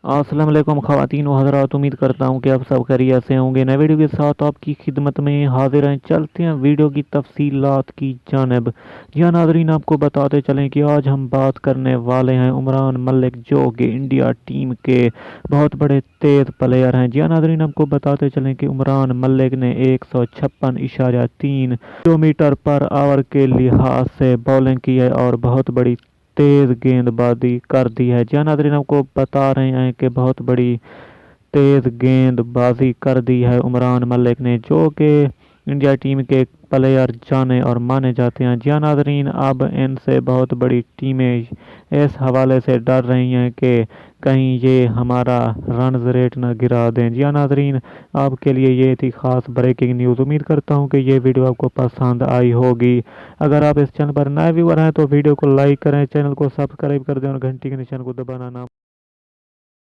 अस्सलाम वालेकुम ख़वातीन व हज़रात, उम्मीद करता हूँ कि आप सब खैरियत से होंगे। नए वीडियो के साथ आपकी खिदमत में हाजिर हैं। चलते हैं वीडियो की तफसीलात की जानिब। जी हाँ नाज़रीन, आपको बताते चलें कि आज हम बात करने वाले हैं उमरान मलिक, जो कि इंडिया टीम के बहुत बड़े तेज़ प्लेयर हैं। जी हाँ नाज़रीन, आपको बताते चलें कि उमरान मलिक ने 156.3 किलोमीटर पर आवर के लिहाज से बॉलिंग की है और बहुत बड़ी तेज़ गेंदबाजी कर दी है। जी हाँ नाज़रीन, आपको बता रहे हैं कि बहुत बड़ी तेज़ गेंदबाजी कर दी है उमरान मलिक ने, जो कि इंडिया टीम के प्लेयर जाने और माने जाते हैं। जी हाँ नाज़रीन, अब इनसे बहुत बड़ी टीमें इस हवाले से डर रही हैं कि कहीं ये हमारा रन रेट ना गिरा दें। जी हाँ नाज़रीन, आपके लिए ये थी ख़ास ब्रेकिंग न्यूज़। उम्मीद करता हूँ कि ये वीडियो आपको पसंद आई होगी। अगर आप इस चैनल पर नए व्यूअर हैं तो वीडियो को लाइक करें, चैनल को सब्सक्राइब कर दें और घंटी के निशान को दबाना ना